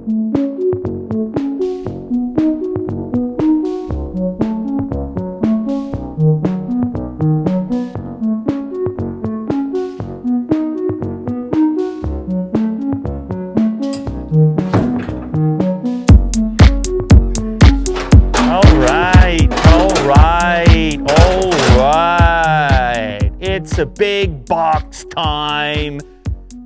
It's a big box time.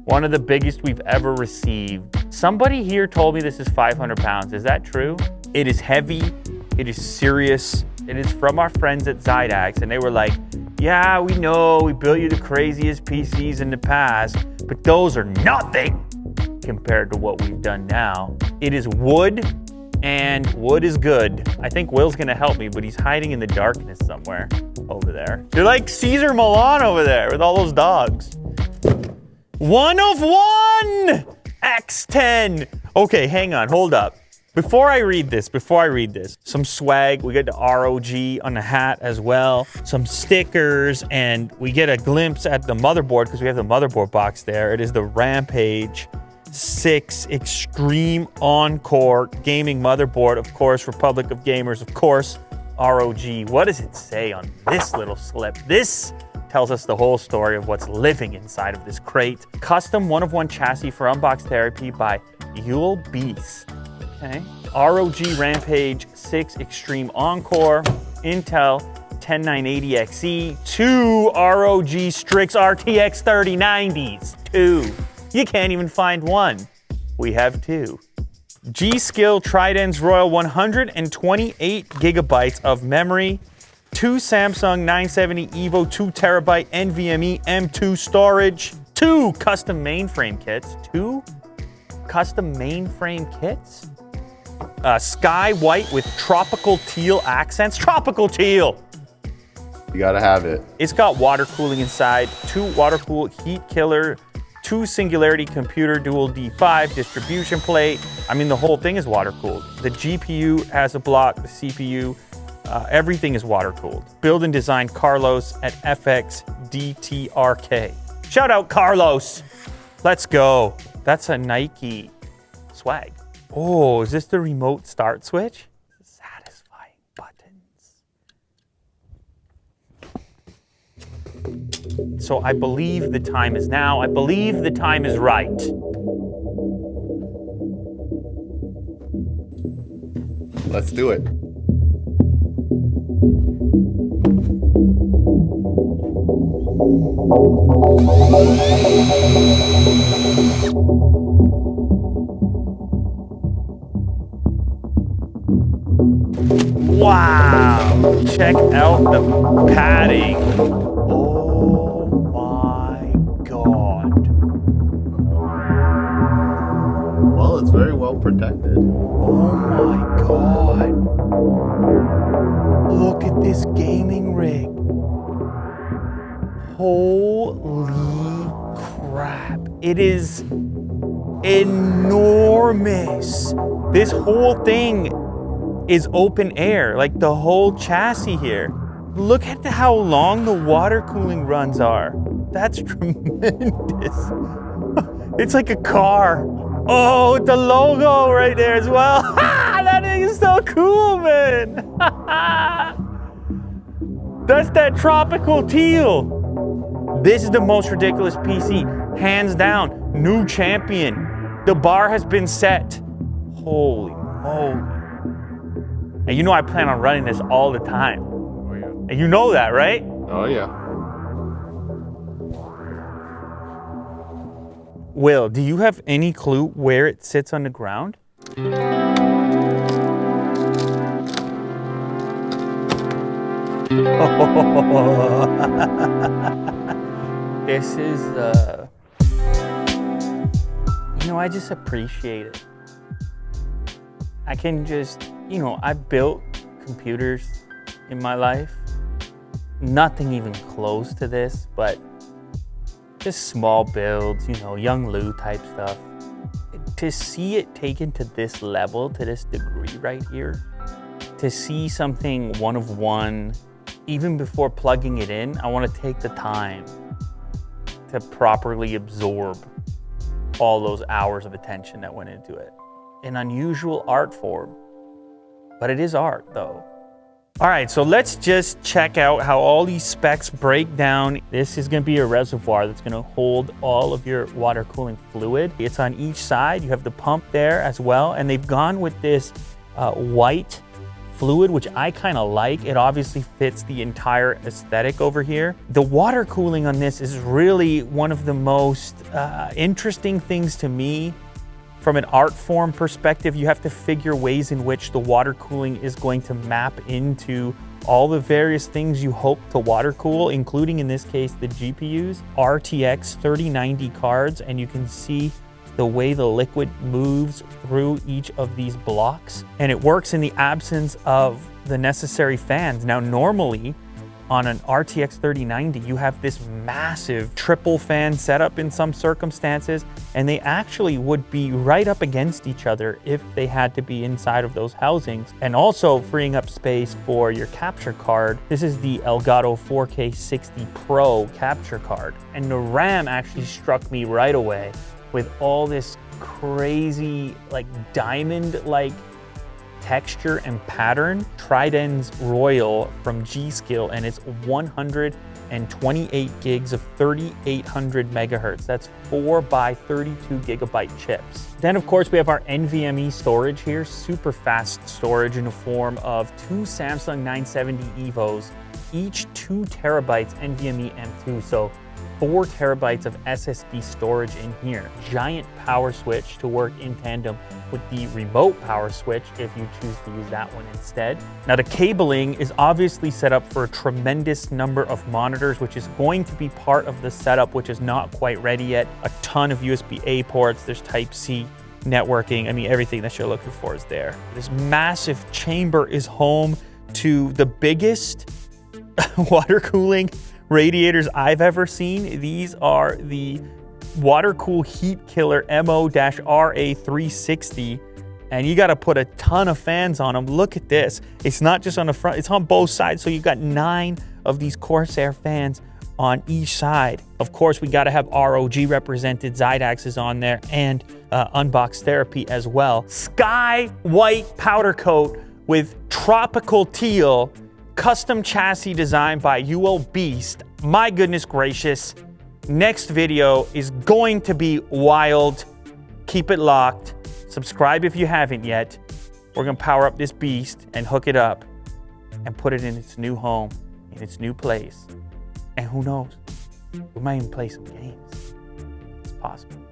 One of the biggest we've ever received. Somebody here told me this is 500 pounds. Is that true? It is heavy. It is serious. It is from our friends at Zydax, and they were like, yeah, we know we built you the craziest PCs in the past, but those are nothing compared to what we've done now. It is wood, and wood is good. I think Will's gonna help me, but he's hiding in the darkness somewhere over there. You're like Caesar Milan over there with all those dogs. 1 of 1! X10! Okay, hang on, hold up. Before I read this, some swag. We get the ROG on the hat as well, some stickers, and we get a glimpse at the motherboard because we have the motherboard box there. It is the Rampage 6 Extreme Encore gaming motherboard, of course, Republic of Gamers, of course, ROG. What does it say on this little slip? This tells us the whole story of what's living inside of this crate. Custom 1 of 1 chassis for Unbox Therapy by Yule Beast. Okay. ROG Rampage 6 Extreme Encore, Intel 10980XE, 2 ROG Strix RTX 3090s, 2. You can't even find one. We have 2. G-Skill Trident's Royal 128 gigabytes of memory, 2 Samsung 970 EVO 2 terabyte NVMe M2 storage, 2 custom mainframe kits, 2 custom mainframe kits, sky white with tropical teal accents, tropical teal. You gotta have it. It's got water cooling inside, 2 water cooled heat killer, 2 Singularity Computer Dual D5 distribution plate. I mean, the whole thing is water cooled. The GPU has a block, the CPU, everything is water cooled. Build and design Carlos at FX DTRK. Shout out Carlos. Let's go. That's a Nike swag. Oh, is this the remote start switch? Satisfying buttons. So I believe the time is now. I believe the time is right. Let's do it. Wow! Check out the padding. Oh my God. Well, it's very well protected. Oh my God. Look at this gaming rig. Holy crap. It is enormous. This whole thing is open air, like the whole chassis here. Look at how long the water cooling runs are. That's tremendous. It's like a car. Oh, the logo right there as well. That thing is so cool, man. That's that tropical teal. This is the most ridiculous PC, hands down, new champion. The bar has been set. Holy moly. And you know I plan on running this all the time. Oh, yeah. And you know that, right? Oh, yeah. Will, do you have any clue where it sits on the ground? This is, you know, I just appreciate it. I can just, you know, I built computers in my life. Nothing even close to this, but just small builds, you know, young Lou type stuff. To see it taken to this level, to this degree right here, to see something 1 of 1, even before plugging it in, I want to take the time to properly absorb all those hours of attention that went into it. an unusual art form, but it is art though. All right, so let's just check out how all these specs break down. This is gonna be a reservoir that's gonna hold all of your water cooling fluid. It's on each side. You have the pump there as well, and they've gone with this white fluid, which I kind of like. It obviously fits the entire aesthetic over here. The water cooling on this is really one of the most interesting things to me. From an art form perspective, you have to figure ways in which the water cooling is going to map into all the various things you hope to water cool, including in this case, the GPUs, RTX 3090 cards, and you can see the way the liquid moves through each of these blocks. And it works in the absence of the necessary fans. Now, normally, on an RTX 3090, you have this massive triple fan setup in some circumstances, and they actually would be right up against each other if they had to be inside of those housings, and also freeing up space for your capture card. This is the Elgato 4K 60 Pro capture card, and the RAM actually struck me right away with all this crazy, like diamond-like texture and pattern. Tridens Royal from G.Skill, and it's 128 gigs of 3800 megahertz. That's 4 by 32 gigabyte chips. Then of course we have our NVMe storage here, super fast storage in the form of two Samsung 970 EVOs, each 2 terabytes NVMe M2, so 4 terabytes of SSD storage in here. Giant power switch to work in tandem with the remote power switch if you choose to use that one instead. Now the cabling is obviously set up for a tremendous number of monitors, which is going to be part of the setup, which is not quite ready yet. A ton of USB-A ports, there's Type-C networking. I mean, everything that you're looking for is there. This massive chamber is home to the biggest water cooling radiators I've ever seen. These are the Water-Cool Heat Killer MO-RA360, and you got to put a ton of fans on them. Look at this. It's not just on the front, it's on both sides. So you've got 9 of these Corsair fans on each side. Of course, we got to have ROG represented. Zydax is on there, and Unbox Therapy as well. Sky white powder coat with tropical teal. Custom chassis designed by UO Beast. My goodness gracious. Next video is going to be wild. Keep it locked. Subscribe if you haven't yet. We're gonna power up this beast and hook it up and put it in its new home, in its new place. And who knows, we might even play some games. It's possible.